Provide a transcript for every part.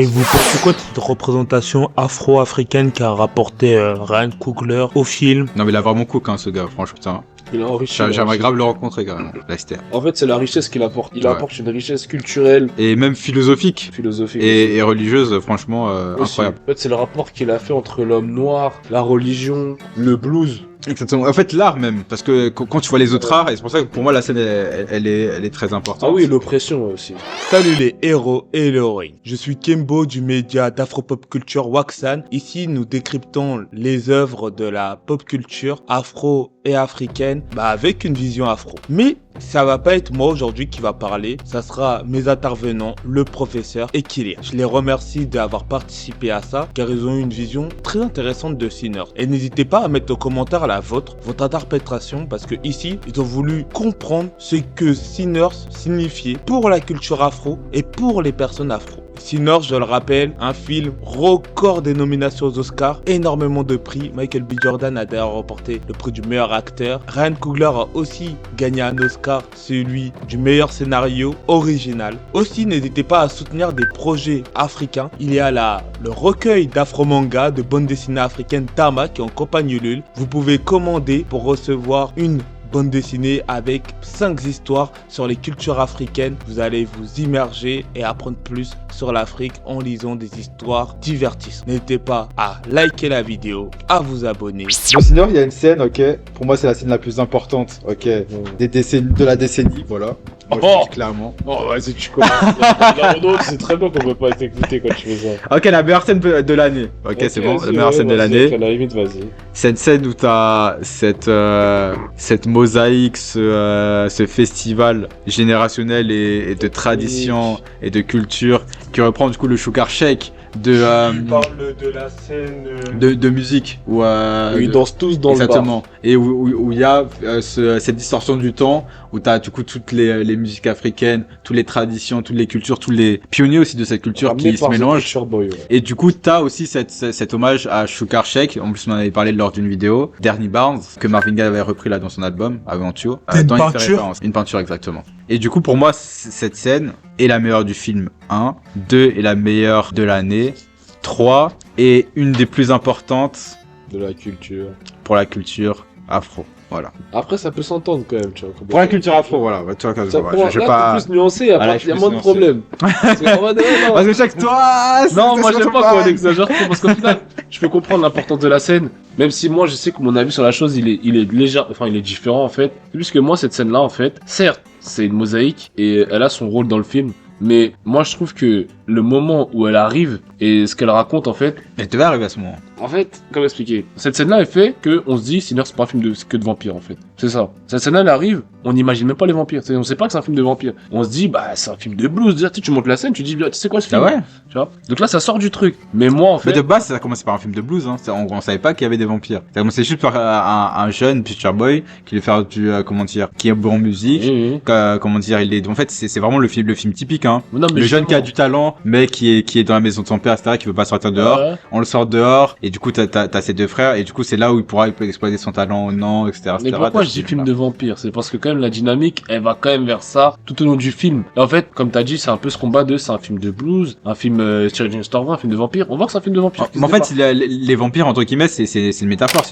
Et vous pensez quoi de cette représentation afro-africaine qu'a rapporté Ryan Coogler au film? Non mais il a vraiment cook hein, ce gars, franchement. Putain. Il a enrichi. J'aimerais grave le rencontrer carrément, Leicester. En fait, c'est la richesse qu'il apporte. Il Ouais. apporte une richesse culturelle, Et même philosophique philosophique. et religieuse, franchement, aussi. incroyable. En fait, c'est le rapport qu'il a fait entre l'homme noir, la religion, le blues. Exactement. En fait, l'art même, parce que quand tu vois les autres arts, et c'est pour ça que pour moi la scène elle est très importante. Ah oui, l'oppression aussi. Salut les héros et les héroïnes. Je suis Kembo du média d'Afro-Pop Culture Waxan. Ici, nous décryptons les œuvres de la pop culture afro et africaine avec une vision afro. Mais ça va pas être moi aujourd'hui qui va parler, ça sera mes intervenants, le professeur et Kylian. Je les remercie d'avoir participé à ça car ils ont eu une vision très intéressante de Sinners. Et n'hésitez pas à mettre en commentaire la vôtre, votre interprétation parce que ici, ils ont voulu comprendre ce que Sinners signifiait pour la culture afro et pour les personnes afro. Sinners, je le rappelle, un film record des nominations aux Oscars, énormément de prix. Michael B. Jordan a d'ailleurs remporté le prix du meilleur acteur. Ryan Coogler a aussi gagné un Oscar, celui du meilleur scénario original. Aussi, n'hésitez pas à soutenir des projets africains. Il y a le recueil d'afro-manga de bande dessinée africaine Tama qui est en campagne Ulule. Vous pouvez commander pour recevoir une bande dessinée avec 5 histoires sur les cultures africaines. Vous allez vous immerger et apprendre plus sur l'Afrique en lisant des histoires divertissantes. N'hésitez pas à liker la vidéo, à vous abonner. Dans Sinners, il y a une scène, ok. Pour moi, c'est la scène la plus importante, ok. De la décennie, voilà. Moi, je le dis clairement. Oh, vas-y, tu commences. C'est très bien qu'on peut pas t'écouter quand tu fais ça. Ok, la meilleure scène de l'année. Ok, c'est bon, la meilleure scène de l'année. À la limite, vas-y. Cette scène où t'as cette mosaïque, ce festival générationnel et de tradition et de culture qui reprend du coup le Sugar Shake Tu parles de la scène de musique où Ils dansent tous dans exactement et où il y a cette distorsion du temps où t'as du coup toutes les musiques africaines, toutes les traditions, toutes les cultures, tous les pionniers aussi de cette culture qui se mélangent. Et du coup t'as aussi cet hommage à Sugar Shake. En plus on en avait parlé lors d'une vidéo d'Ernie Barnes que Marvin Gaye avait repris là dans son album Aventure. Une peinture exactement. Et du coup pour moi cette scène est la meilleure du film 1, 2 est la meilleure de l'année, 3 est une des plus importantes de la culture. Pour la culture afro. Voilà. Après, ça peut s'entendre quand même, tu vois. Pour la culture afro, voilà. Tu vois, je vais pas. Plus nuancé, il y a moins de problèmes. Parce que chaque toi. Non, moi j'aime pas quand on exagère trop parce qu'au final, je peux comprendre l'importance de la scène. Même si moi, je sais que mon avis sur la chose, il est léger, enfin, il est différent en fait. Puisque moi, cette scène-là, en fait, certes, c'est une mosaïque et elle a son rôle dans le film. Mais moi, je trouve que le moment où elle arrive et ce qu'elle raconte, en fait. Elle devait arriver à ce moment. En fait, comment expliquer? Cette scène-là, elle fait que on se dit, Sinners, c'est pas un film que de vampires, en fait. C'est ça. Cette scène-là, elle arrive, on n'imagine même pas les vampires. On sait pas que c'est un film de vampires. On se dit, bah, c'est un film de blues. Déjà, tu montes la scène, tu dis, tu sais quoi ce film? Ah ouais. Tu vois? Donc là, ça sort du truc. Mais moi, en fait. Mais de base, ça a commencé par un film de blues, hein. On savait pas qu'il y avait des vampires. Ça a commencé juste par un jeune Future Boy qui veut faire qui est bon en musique. Comment dire, en fait, c'est vraiment le film typique, hein. Non, mais le jeune qui a du talent, mais qui est dans la maison de son père, etc., qui veut pas sortir dehors. Ouais. On le sort dehors, et du coup, t'as ses deux frères, et du coup, c'est là où il peut exploiter son talent ou non, etc. Mais pourquoi je dis film de vampire? C'est parce que quand même la dynamique, elle va quand même vers ça tout au long du film. Et en fait, comme t'as dit, c'est un peu ce combat c'est un film de blues, un film Thierry James Storm, un film de vampire. On voit que c'est un film de vampire. En fait, les vampires, entre guillemets, c'est une métaphore.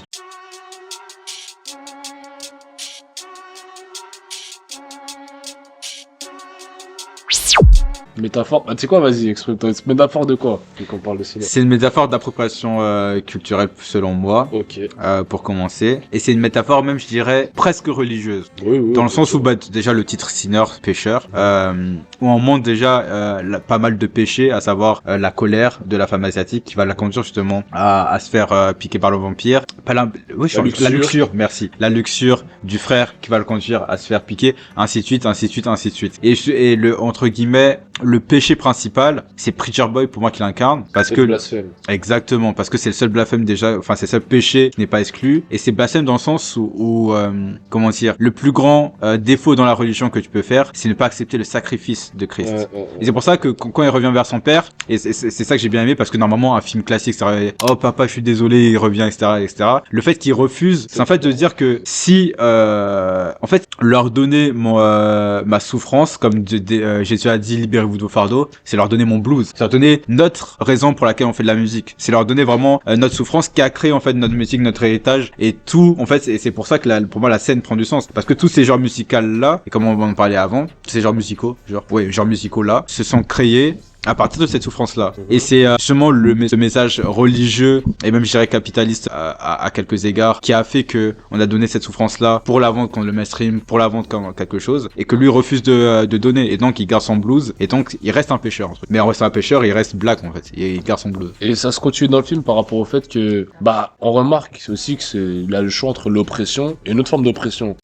Métaphore, tu sais quoi, vas-y, exprime-toi. Métaphore de quoi? Qu'on parle de cinéma. C'est une métaphore d'appropriation culturelle, selon moi. Ok. Pour commencer. Et c'est une métaphore, même, je dirais, presque religieuse. Oui, dans le sens où, déjà, le titre Sinner, pêcheur, où on montre déjà pas mal de péchés, à savoir la colère de la femme asiatique qui va la conduire justement à se faire piquer par le vampire. La luxure, merci. La luxure du frère qui va le conduire à se faire piquer, ainsi de suite, ainsi de suite, ainsi de suite. Et le, entre guillemets, le péché principal, c'est Preacher Boy pour moi qui l'incarne, parce que blasphème. Exactement, parce que c'est le seul blasphème déjà, enfin c'est le seul péché qui n'est pas exclu, et c'est blasphème dans le sens où comment dire, le plus grand défaut dans la religion que tu peux faire, c'est ne pas accepter le sacrifice de Christ. Et c'est pour ça que quand il revient vers son père, et c'est ça que j'ai bien aimé, parce que normalement un film classique, ça aurait oh papa je suis désolé, il revient, etc., etc. Le fait qu'il refuse, c'est en fait de dire que si en fait leur donner ma souffrance, comme Jésus a dit, libérez-vous tirez-vous de vos fardeaux, c'est leur donner mon blues. C'est leur donner notre raison pour laquelle on fait de la musique. C'est leur donner vraiment notre souffrance qui a créé en fait notre musique, notre héritage et tout. En fait, c'est pour ça que pour moi la scène prend du sens. Parce que tous ces genres musicaux là, et comme on en parlait avant, ces genres musicaux, genres musicaux là, se sont créés à partir de cette souffrance-là. Et c'est justement ce message religieux et même je dirais capitaliste à quelques égards qui a fait que on a donné cette souffrance-là pour la vente contre le mainstream, pour la vente comme quelque chose, et que lui refuse de donner. Et donc il garde son blues, et donc il reste un pêcheur. Mais en restant un pêcheur, il reste black en fait. Et il garde son blues. Et ça se continue dans le film par rapport au fait que, on remarque aussi que il a le choix entre l'oppression et une autre forme d'oppression.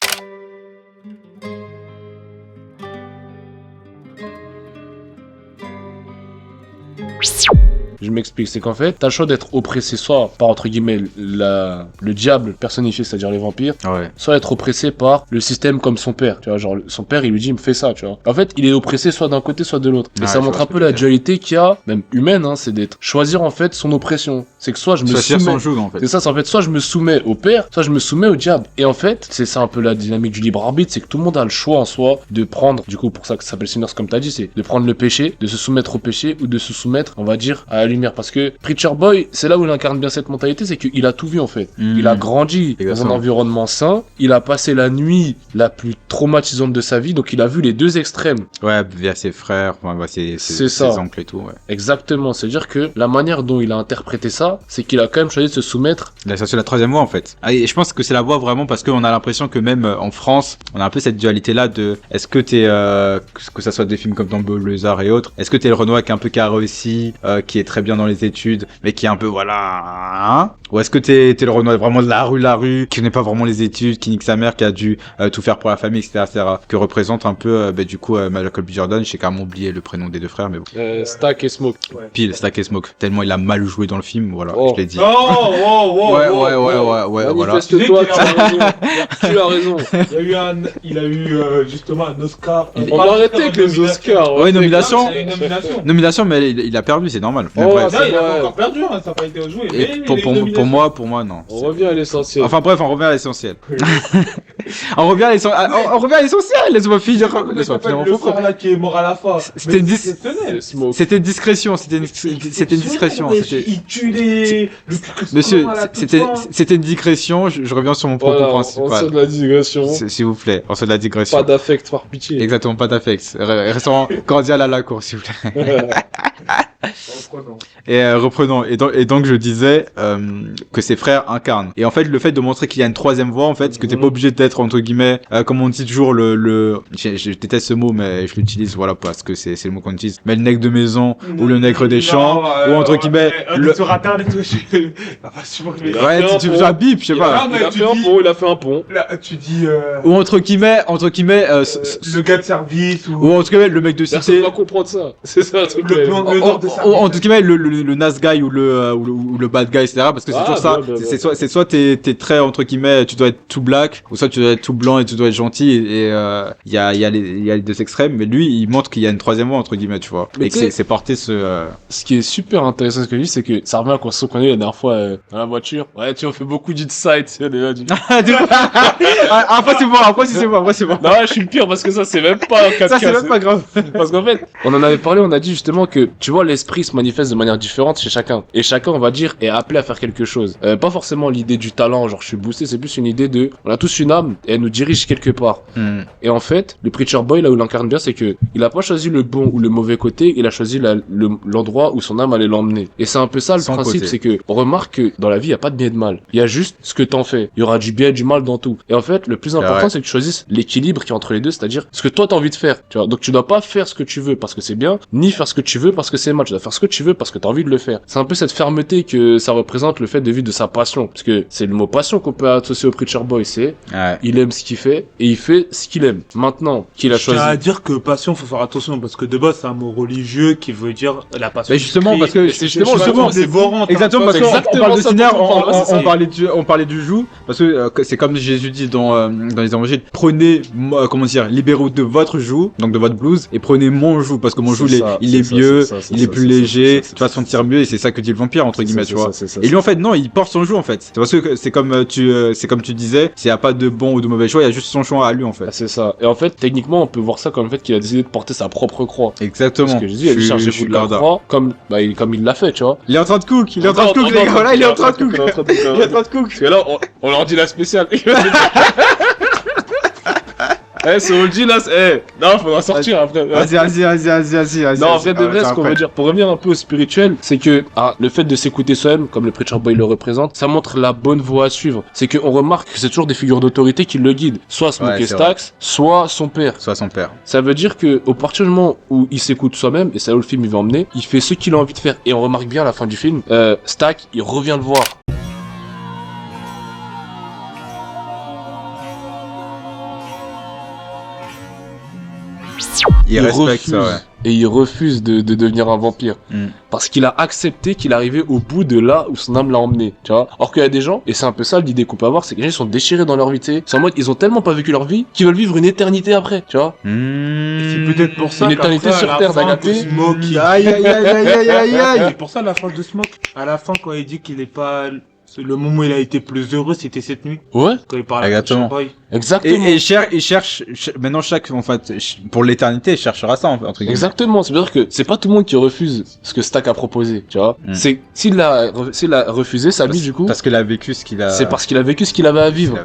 Je m'explique, c'est qu'en fait, t'as le choix d'être oppressé soit par, entre guillemets, le diable personnifié, c'est-à-dire les vampires, soit être oppressé par le système comme son père, tu vois, genre, son père, il lui dit, il me fait ça, tu vois. En fait, il est oppressé soit d'un côté, soit de l'autre. Et ça montre un peu la dualité qu'il y a, même humaine, hein, c'est d'être, choisir, en fait, son oppression. C'est que soit je me soumets, son joug, en fait. C'est ça, c'est en fait, soit je me soumets au père, soit je me soumets au diable. Et en fait, c'est ça un peu la dynamique du libre arbitre, c'est que tout le monde a le choix en soi de prendre, du coup, pour ça que ça s'appelle Sinners, comme t'as dit, c'est de prendre le péché, de se soumettre au péché, ou de se soumettre, on va dire, à la lumière. Parce que Preacher Boy, c'est là où il incarne bien cette mentalité, c'est qu'il a tout vu en fait. Il a grandi dans un environnement sain, il a passé la nuit la plus traumatisante de sa vie, donc il a vu les deux extrêmes. Ouais, via ses frères, ses oncles et tout, ouais. Exactement, c'est-à-dire que la manière dont il a interprété ça, c'est qu'il a quand même choisi de se soumettre. Là, ça c'est la troisième voie en fait. Et je pense que c'est la voie vraiment parce qu'on a l'impression que même en France, on a un peu cette dualité-là de est-ce que t'es, que ça soit des films comme Dumbo, Lézard et autres, est-ce que t'es le Renoir qui est un peu qui a réussi, qui est très bien dans les études, mais qui est un peu voilà, ou est-ce que t'es le Renoir vraiment de la rue, qui n'est pas vraiment les études, qui nique sa mère, qui a dû tout faire pour la famille, etc., que représente un peu du coup Michael B. Jordan. J'ai carrément oublié le prénom des deux frères, mais bon. Stack et Smoke. Ouais. Pile, Stack et Smoke. Tellement il a mal joué dans le film, voilà, je l'ai dit. Ouais, voilà. Manifeste-toi, tu as raison. Il a eu justement un Oscar. On va arrêter avec les Oscars. Ouais, nomination, mais il a perdu, c'est normal. Mais bref. Non, il a encore perdu, hein, ça n'a pas été joué. Et pour moi, non. On revient à l'essentiel. Enfin bref, on revient à l'essentiel. On revient à l'essentiel. Laisse-moi finir. Le frère là qui est mort à la fin. C'était une discrétion. C'était une discrétion. Il tue les. Monsieur, c'était une digression. Je reviens sur mon propos principal. On sort de la digression. S'il vous plaît, on sort de la digression. Pas d'affect, par pitié. Exactement, pas d'affect. Restons cordial à la cour, s'il vous plaît. Reprenons. Et donc je disais que ses frères incarnent. Et en fait, le fait de montrer qu'il y a une troisième voie, en fait, que t'es pas obligé d'être entre guillemets, comme on dit toujours je déteste ce mot, mais je l'utilise, voilà, parce que c'est le mot qu'on utilise. Mais le nègre de maison ou le nègre des champs ou entre guillemets sur internet. Ouais, tu fais un bip, je sais pas. Il a fait un pont. Là, tu dis. Ou entre guillemets, le gars de service ou entre guillemets le mec de cité. Personne va comprendre ça. C'est ça le truc. En tout cas, le nice guy ou le bad guy, etc. Parce que c'est toujours ça. C'est soit t'es très entre guillemets, tu dois être tout black, ou soit tu dois être tout blanc et tu dois être gentil. Et il y a les deux extrêmes. Mais lui, il montre qu'il y a une troisième voie entre guillemets, tu vois. Mais et que c'est porté ce qui est super intéressant ce que je dis, c'est que ça revient à quoi on connaît la dernière fois dans la voiture. Ouais, tu as fait beaucoup d'insight. Après c'est bon. Non, je suis le pire parce que ça c'est même pas un cas. Ça c'est même pas grave. Parce qu'en fait, on en avait parlé, on a dit justement que tu vois l'esprit se manifeste de manière différente chez chacun. Et chacun, on va dire, est appelé à faire quelque chose. Pas forcément l'idée du talent, genre je suis boosté, c'est plus une idée de on a tous une âme et elle nous dirige quelque part. Et en fait, le Preacher Boy là où il incarne bien, c'est que il a pas choisi le bon ou le mauvais côté, il a choisi l'endroit où son âme allait l'emmener. Et c'est un peu ça le principe, c'est que on remarque que dans la vie, il y a pas de bien et de mal. Il y a juste ce que t'en fais. Il y aura du bien et du mal dans tout. Et en fait, le plus important, c'est que tu choisisses l'équilibre qui est entre les deux, c'est-à-dire ce que toi t'as envie de faire. Tu vois, donc tu dois pas faire ce que tu veux parce que c'est bien, ni faire ce que tu veux parce que c'est mal. Tu dois faire ce que tu veux parce que t'as envie de le faire. C'est un peu cette fermeté que ça représente, le fait de vivre de sa passion. Parce que c'est le mot passion qu'on peut associer au Preacher Boy, c'est il aime ce qu'il fait et il fait ce qu'il aime. Maintenant qu'il a choisi. Je tiens à dire que passion, faut faire attention parce que de base c'est un mot religieux qui veut dire la passion. Mais justement, parce que c'est justement dévorant. Exactement, parce qu'on parle de Sinner, on parlait du joug, parce que c'est comme Jésus dit dans les évangiles, prenez, libérez-vous de votre joug, donc de votre blues, et prenez mon joug, parce que mon joug il est mieux, il est plus léger, tu vas sentir mieux et c'est ça que dit le vampire entre guillemets, tu vois. Et lui en fait non, il porte son joug en fait. C'est parce que c'est comme tu disais, il y a pas de bon ou de mauvais choix, il y a juste son choix à lui en fait. C'est ça. Et en fait, techniquement, on peut voir ça comme le fait qu'il a décidé de porter sa propre croix. Exactement. Parce que je dis, il a chargé de la croix comme il l'a fait, tu vois. Il est en train de cook, les gars, voilà, il est en train de cook. Il est en train de cook. Parce que là, on leur dit la spéciale. C'est OG là, non, faudra sortir après. Vas-y. Non, en fait, de vrai, ce qu'on veut dire, pour revenir un peu au spirituel, c'est que le fait de s'écouter soi-même, comme le Preacher Boy le représente, ça montre la bonne voie à suivre. C'est qu'on remarque que c'est toujours des figures d'autorité qui le guident. Soit Smokey Stax, soit son père. Ça veut dire que au partir du moment où il s'écoute soi-même, et c'est là où le film il va emmener, il fait ce qu'il a envie de faire. Et on remarque bien à la fin du film, Stack, il revient le voir. Il respecte ça, ouais. Et il refuse de devenir un vampire. Parce qu'il a accepté qu'il arrivait au bout de là où son âme l'a emmené, tu vois. Alors qu'il y a des gens, et c'est un peu ça l'idée qu'on peut avoir, c'est que les gens ils sont déchirés dans leur vie, tu sais. C'est en mode, ils ont tellement pas vécu leur vie qu'ils veulent vivre une éternité après, tu vois. Et c'est peut-être pour ça une éternité sur Terre, t'as capté. C'est pour ça la fin de Smoke. À la fin, quand il dit qu'il est pas... Le moment où il a été plus heureux, c'était cette nuit. Ouais. Quand il parle à Boy. Exactement. Et il cherche, maintenant en fait, pour l'éternité, il cherchera ça, entre guillemets. Exactement. C'est-à-dire que c'est pas tout le monde qui refuse ce que Stack a proposé, tu vois. C'est, s'il a refusé, ça lui, du coup. Parce qu'il a vécu ce qu'il a. C'est parce qu'il a vécu ce qu'il avait à vivre.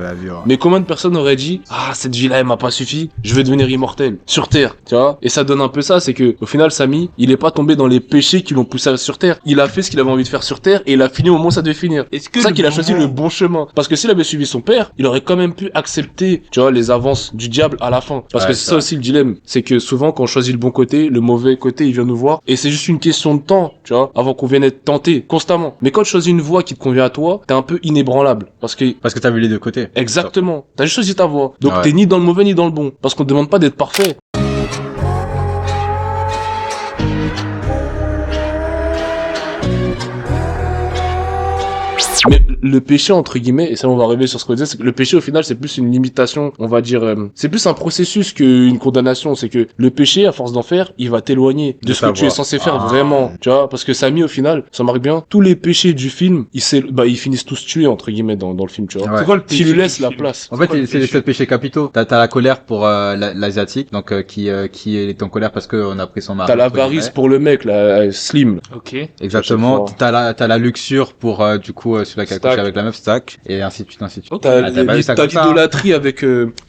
Mais combien de personnes auraient dit, cette vie-là, elle m'a pas suffi, je vais devenir immortel. Sur Terre, tu vois. Et ça donne un peu ça, c'est que, au final, Samy, il est pas tombé dans les péchés qui l'ont poussé sur Terre. Il a fait ce qu'il avait envie de faire sur Terre et il a fini au moment où ça devait finir. C'est ça qu'il a choisi le bon chemin. Parce que s'il avait suivi son père, il aurait quand même pu accepter, tu vois, les avances du diable à la fin. Parce que c'est ça aussi le dilemme. C'est que souvent, quand on choisit le bon côté, le mauvais côté, il vient nous voir. Et c'est juste une question de temps, tu vois, avant qu'on vienne être tenté constamment. Mais quand tu choisis une voie qui te convient à toi, t'es un peu inébranlable. Parce que t'as vu les deux côtés. Exactement. T'as juste choisi ta voie. Donc t'es ni dans le mauvais ni dans le bon. Parce qu'on te demande pas d'être parfait. Mais le péché, entre guillemets, et ça on va revenir sur ce qu'on disait, c'est que le péché au final c'est plus une limitation, on va dire, c'est plus un processus qu'une condamnation. C'est que le péché, à force d'en faire, il va t'éloigner de ce que tu es censé faire vraiment, tu vois. Parce que Samy, au final, ça marque bien, tous les péchés du film, ils finissent tous tués, entre guillemets, dans le film, tu vois. C'est quoi le péché? Tu lui laisses la place. En fait, c'est les 7 péchés capitaux. T'as la colère pour l'asiatique, donc qui est en colère parce qu'on a pris son mari. T'as l'avarice pour le mec, là, Slim. Ok. Exactement. T'as la luxure pour, du coup, celui-là qui a couché avec la meuf, Stack, et ainsi de suite. T'as l'idolâtrie avec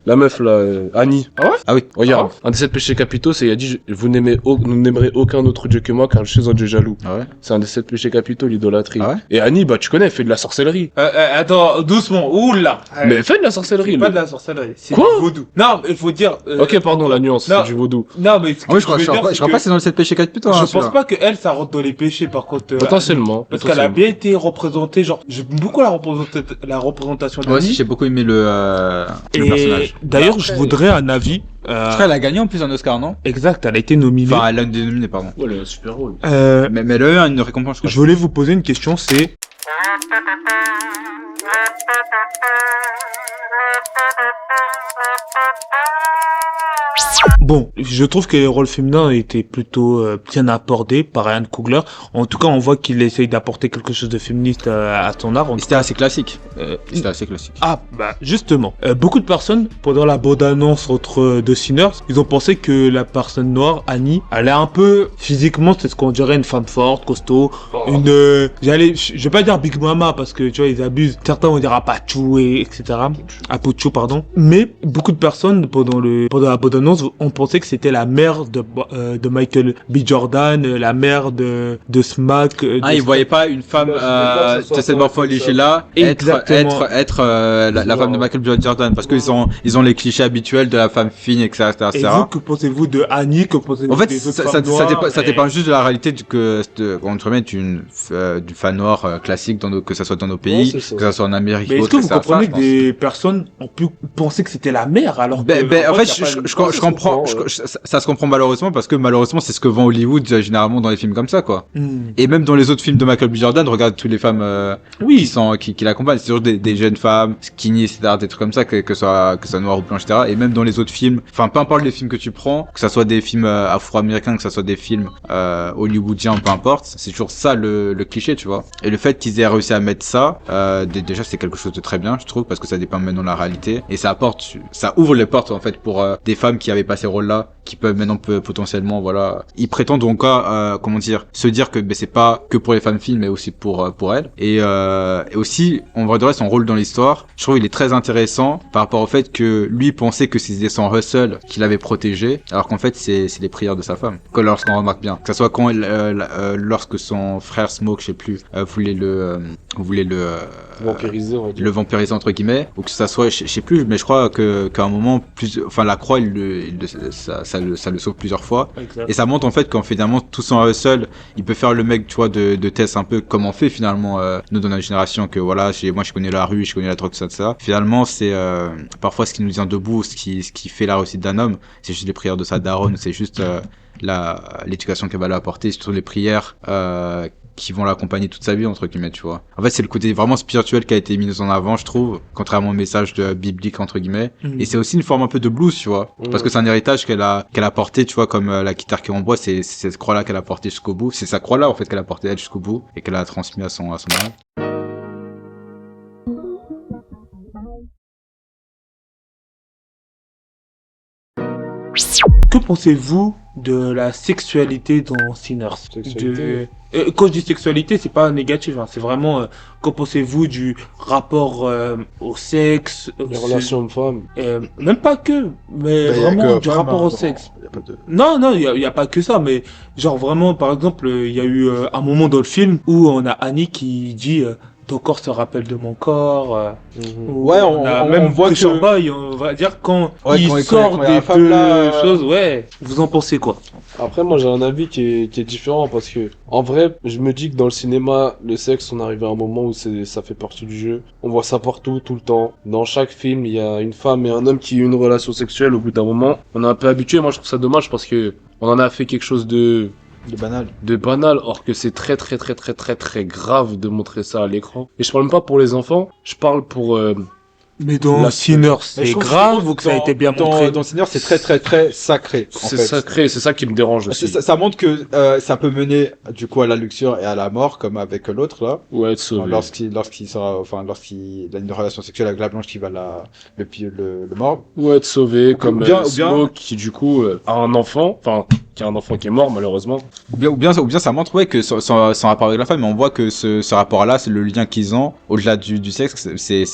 la meuf là, Annie. Ah oui. Regarde, un des 7 péchés capitaux, c'est il a dit vous n'aimerez aucun autre dieu que moi car je suis un dieu jaloux. C'est un des 7 péchés capitaux, l'idolâtrie. Et Annie, tu connais, elle fait de la sorcellerie. Attends, doucement, oula. Mais elle fait de la sorcellerie. Pas de la sorcellerie, c'est quoi? du vaudou. Non, il faut dire. Ok, pardon, la nuance, c'est du vaudou. Non, mais je crois pas c'est dans les 7 péchés capitaux. Je pense pas que elle, ça rentre dans les péchés, par contre. Potentiellement. Parce qu'elle a bien été représentée, genre, j'aime beaucoup la représentation d'Annie. Moi aussi, j'ai beaucoup aimé le personnage. D'ailleurs, je voudrais un avis. Je crois qu'elle a gagné en plus un Oscar, non? Exact, elle a été nominée. Enfin, elle a été nominée, pardon. Ouais, elle a un super rôle. Mais elle a eu une récompense, je crois. Je voulais vous poser une question, c'est... Bon, je trouve que les rôles féminins étaient plutôt bien abordés par Ryan Coogler. En tout cas, on voit qu'il essaye d'apporter quelque chose de féministe à son art. C'était assez classique. Ah, bah justement. Beaucoup de personnes, pendant la bande-annonce entre deux Sinners, ils ont pensé que la personne noire, Annie, elle est un peu, physiquement, c'est ce qu'on dirait une femme forte, costaud, je vais pas dire Big Mama, parce que, tu vois, ils abusent. Certains vont dire Apache, etc. Apuchu, pardon. Mais beaucoup de personnes, pendant la bande-annonce, ont pensé que c'était la mère de Michael B. Jordan, la mère de Smack. Ils voyaient pas une femme, cette morphologie là, être la femme de Michael B. Jordan, parce qu'ils ont les clichés habituels de la femme fine, etc. Et vous, que pensez-vous de Annie? Que pensez-vous en fait, des autres femmes noires, ça dépend juste de la réalité qu'on te met du fan noir classique que ça soit dans nos pays, que ça soit en Amérique. Mais est-ce que vous comprenez que des personnes ont pu penser que c'était la mère, alors en fait, je comprends, ça se comprend malheureusement, parce que malheureusement, c'est ce que vend Hollywood, généralement, dans les films comme ça, quoi. Et même dans les autres films de Michael B. Jordan, regarde toutes les femmes, qui l'accompagnent, c'est toujours des jeunes femmes, skinny, etc., des trucs comme ça, que ça soit noir ou blanc, etc. Et même dans les autres films, enfin, peu importe les films que tu prends, que ça soit des films afro-américains, que ça soit des films hollywoodiens, peu importe, c'est toujours ça le cliché, tu vois. Et le fait qu'ils aient réussi à mettre ça, déjà c'est quelque chose de très bien, je trouve, parce que ça dépend maintenant de la réalité, et ça ouvre les portes en fait pour des femmes qui avaient pas ces rôles-là, qui peuvent maintenant potentiellement, voilà, ils prétendent en cas, se dire que c'est pas que pour les femmes filles, mais aussi pour elles. Et aussi, on va dire son rôle dans l'histoire, je trouve il est très intéressant par rapport au fait que lui pensait que c'était son hustle qu'il avait protégé, alors qu'en fait c'est les prières de sa femme. Lorsqu'on remarque bien, que ça soit quand lorsque son frère Smoke, je sais plus, voulait le vampiriser, on va dire. Le vampiriser entre guillemets, ou que ça soit, je sais plus, mais je crois qu'à un moment la croix, ça le sauve plusieurs fois. Exact. Et ça montre en fait qu'en finalement tout son hustle, il peut faire le mec, tu vois, de Tess, un peu comme on fait finalement nous dans notre génération, que voilà, moi je connais la rue, je connais la drogue, ça. Finalement c'est parfois ce qui nous tient debout, ce qui fait la réussite d'un homme, c'est juste les prières de sa daronne, c'est juste l'éducation qu'elle va lui apporter, surtout les prières qui vont l'accompagner toute sa vie, entre guillemets, tu vois. En fait, c'est le côté vraiment spirituel qui a été mis en avant, je trouve, contrairement au message biblique, entre guillemets. Et c'est aussi une forme un peu de blues, tu vois. Parce que c'est un héritage qu'elle a porté, tu vois, comme la guitare qui en bois, c'est cette croix-là qu'elle a portée jusqu'au bout. C'est sa croix-là, en fait, qu'elle a portée elle jusqu'au bout et qu'elle a transmis à son mari. Que pensez-vous de la sexualité dans Sinners? Quand je dis sexualité, c'est pas négatif, hein, c'est vraiment que pensez-vous du rapport au sexe, les relations hommes-femmes, même pas que, mais vraiment du rapport au sexe. Non, il y a pas que ça, mais genre vraiment, par exemple, il y a eu un moment dans le film où on a Annie qui dit ton corps se rappelle de mon corps. Ouais, on voit que Boy, on va dire quand il sort des deux choses, ouais. Vous en pensez quoi? Après, moi, j'ai un avis qui est différent parce que, en vrai, je me dis que dans le cinéma, le sexe, on arrive à un moment où ça fait partie du jeu. On voit ça partout, tout le temps. Dans chaque film, il y a une femme et un homme qui ont une relation sexuelle au bout d'un moment. On est un peu habitué. Moi, je trouve ça dommage parce que on en a fait quelque chose de banal, or que c'est très grave de montrer ça à l'écran. Et je parle même pas pour les enfants, je parle pour mais dans Sinners, c'est grave ou que ça a été bien montré? Dans Sinners, c'est très sacré. C'est sacré, c'est ça qui me dérange aussi. Ça montre que ça peut mener du coup à la luxure et à la mort, comme avec l'autre là. Ouais, être sauvé. Lorsqu'il a une relation sexuelle avec la blanche qui va le mordre. Ouais, être sauvé, comme Smoke qui du coup a un enfant, qui a un enfant qui est mort malheureusement. Ou bien ça montre que son rapport avec la femme, mais on voit que ce rapport-là, c'est le lien qu'ils ont au-delà du sexe, c'est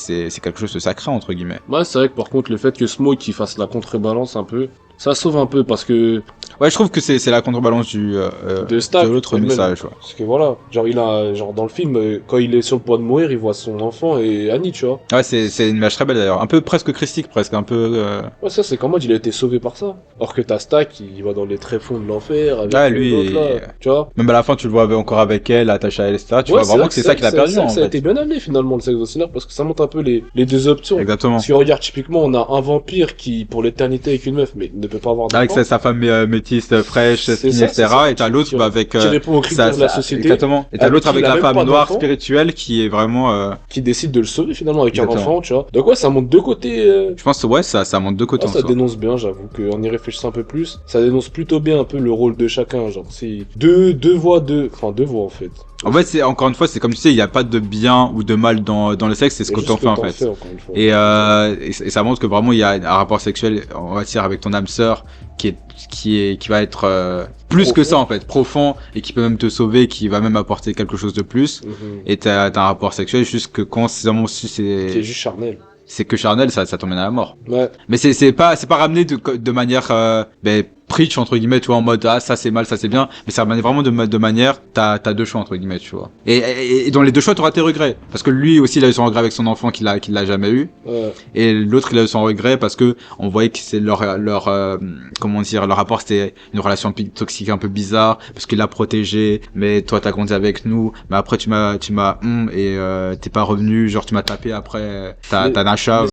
quelque chose de sacré entre guillemets. Ouais, c'est vrai que par contre le fait que Smoke qui fasse la contrebalance un peu, ça sauve un peu parce que ouais, je trouve que c'est la contrebalance de l'autre message. Ouais. Parce que voilà, genre dans le film, quand il est sur le point de mourir, il voit son enfant et Annie, tu vois. Ouais, c'est une image très belle d'ailleurs, un peu presque christique, presque un peu. Ouais, ça c'est qu'en mode il a été sauvé par ça. Or que t'as Stack, il va dans les tréfonds de l'enfer avec lui, là, tu vois. Même à la fin, tu le vois encore avec elle, attaché à elle, etc. Tu vois vraiment que c'est ça qu'il a perdu. Ça a été bien amené finalement le sexe au cinéma parce que ça montre un peu les deux options. Exactement. Si on regarde typiquement, on a un vampire qui pour l'éternité avec une meuf, mais ne peut pas avoir d'enfant. Avec sa femme métisse, fraîche, skinny, etc. Et t'as l'autre avec qui répond aux critères de la société. Exactement. Et t'as l'autre avec la femme noire spirituelle qui est vraiment qui décide de le sauver finalement avec un enfant, tu vois. Donc ouais, ça montre deux côtés. Je pense ouais, ça montre deux côtés. Ça dénonce bien, j'avoue qu'en y réfléchissant un peu plus, ça dénonce plutôt bien un peu le rôle de chacun, genre c'est deux voix en fait. En fait, c'est encore une fois, c'est comme tu sais, il n'y a pas de bien ou de mal dans le sexe, c'est ce que t'en fais en fait. Et ça montre que vraiment il y a un rapport sexuel, on va dire, avec ton âme sœur qui va être plus profond. Que ça en fait, profond et qui peut même te sauver, qui va même apporter quelque chose de plus. Et t'as un rapport sexuel juste que quand c'est juste charnel. C'est que charnel, ça t'emmène à la mort. Ouais. Mais c'est pas ramené de manière preach entre guillemets, tu vois, en mode ça c'est mal, ça c'est bien, mais ça ramené vraiment de manière t'as deux choix entre guillemets, tu vois. Et dans les deux choix t'auras tes regrets parce que lui aussi il a eu son regret avec son enfant qu'il l'a jamais eu. Ouais. Et l'autre il a eu son regret parce que on voyait que c'est leur comment dire, leur rapport c'était une relation toxique un peu bizarre parce qu'il l'a protégé, mais toi t'as grandi avec nous, mais après tu m'as et t'es pas revenu, genre tu m'as tapé après t'as un chat.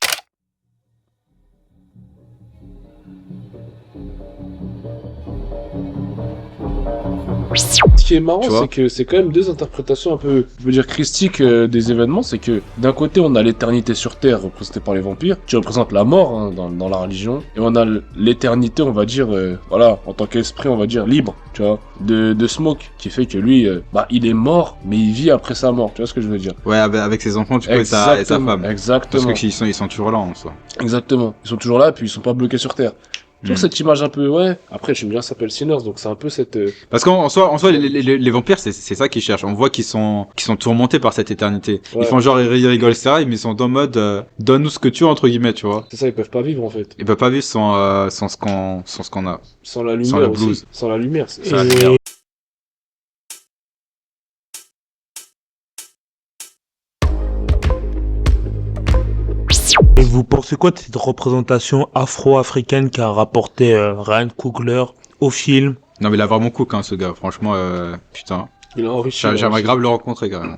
Ce qui est marrant, Tu vois c'est que c'est quand même deux interprétations un peu, je veux dire, christiques des événements. C'est que d'un côté, on a l'éternité sur Terre représentée par les vampires, qui représente la mort hein, dans la religion, et on a l'éternité, on va dire, voilà, en tant qu'esprit, on va dire libre, tu vois, de Smoke, qui fait que lui, il est mort, mais il vit après sa mort. Tu vois ce que je veux dire? Ouais, avec ses enfants, du coup, et sa femme. Exactement. Parce qu'ils sont toujours là en soi. Exactement. Ils sont toujours là, puis ils sont pas bloqués sur Terre. Toujours cette image un peu, ouais. Après, j'aime bien, ça s'appelle Sinners, donc c'est un peu cette. Parce qu'en soi, les vampires, c'est ça qu'ils cherchent. On voit qu'ils sont tourmentés par cette éternité. Ouais. Ils font genre, ils rigolent, etc. Mais ils sont en mode, donne-nous ce que tu as, entre guillemets, tu vois. C'est ça, ils peuvent pas vivre en fait. Ils peuvent pas vivre sans ce qu'on a. Sans la lumière Sans le aussi. blues. Sans la lumière. Sans la lumière. Et vous pensez quoi de cette représentation afro-africaine qu'a rapporté Ryan Coogler au film? Non, mais il a vraiment cook, hein, ce gars. Franchement, putain. Il a enrichi. J'aimerais grave le rencontrer, carrément.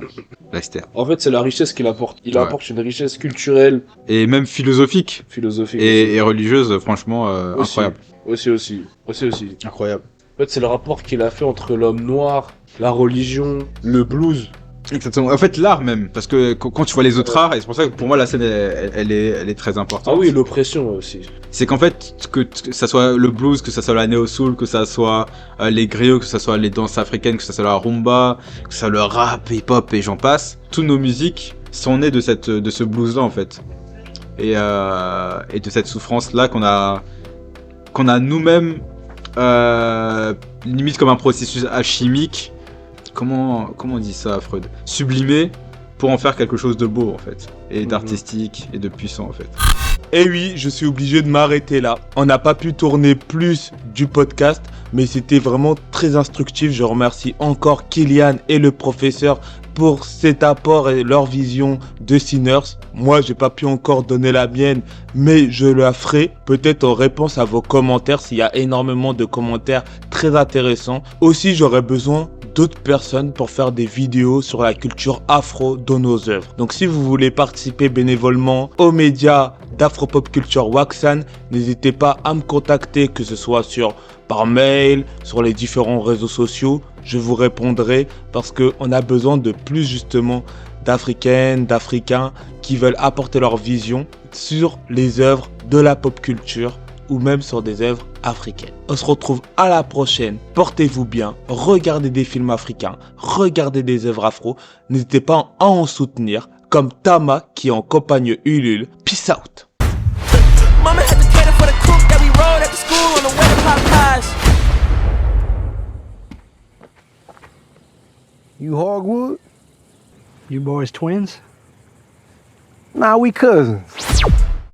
Lester. En fait, c'est la richesse qu'il apporte. Il apporte une richesse culturelle. Et même philosophique. Et religieuse, franchement, incroyable. Aussi. Incroyable. En fait, c'est le rapport qu'il a fait entre l'homme noir, la religion, le blues. Exactement. En fait, l'art même, parce que quand tu vois les autres arts, et c'est pour ça que pour moi la scène elle est très importante. Ah oui, l'oppression aussi. C'est qu'en fait que ça soit le blues, que ça soit la neo soul, que ça soit les griots, que ça soit les danses africaines, que ça soit la rumba, que ça soit le rap, hip hop et j'en passe, toutes nos musiques sont nées de ce blues là en fait, et de cette souffrance là qu'on a nous-mêmes limite comme un processus alchimique. Comment on dit ça, Freud? Sublimé pour en faire quelque chose de beau, en fait. Et d'artistique et de puissant, en fait. Et oui, je suis obligé de m'arrêter là. On n'a pas pu tourner plus du podcast, mais c'était vraiment très instructif. Je remercie encore Kylian et le professeur pour cet apport et leur vision de Sinners. Moi, j'ai pas pu encore donner la mienne, mais je la ferai peut-être en réponse à vos commentaires s'il y a énormément de commentaires très intéressants. Aussi, j'aurais besoin d'autres personnes pour faire des vidéos sur la culture afro dans nos œuvres. Donc si vous voulez participer bénévolement aux médias d'Afropop Culture Waxan, n'hésitez pas à me contacter, que ce soit par mail, sur les différents réseaux sociaux. Je vous répondrai parce qu'on a besoin de plus justement d'Africaines, d'Africains qui veulent apporter leur vision sur les œuvres de la pop culture ou même sur des œuvres africaines. On se retrouve à la prochaine. Portez-vous bien. Regardez des films africains. Regardez des œuvres afro. N'hésitez pas à en soutenir. Comme Tama qui accompagne Ulule. Peace out. Mama had to cater for the cook that we rode at the school on the way to Popeyes. You Hogwood? You boys twins? Nah, we cousins.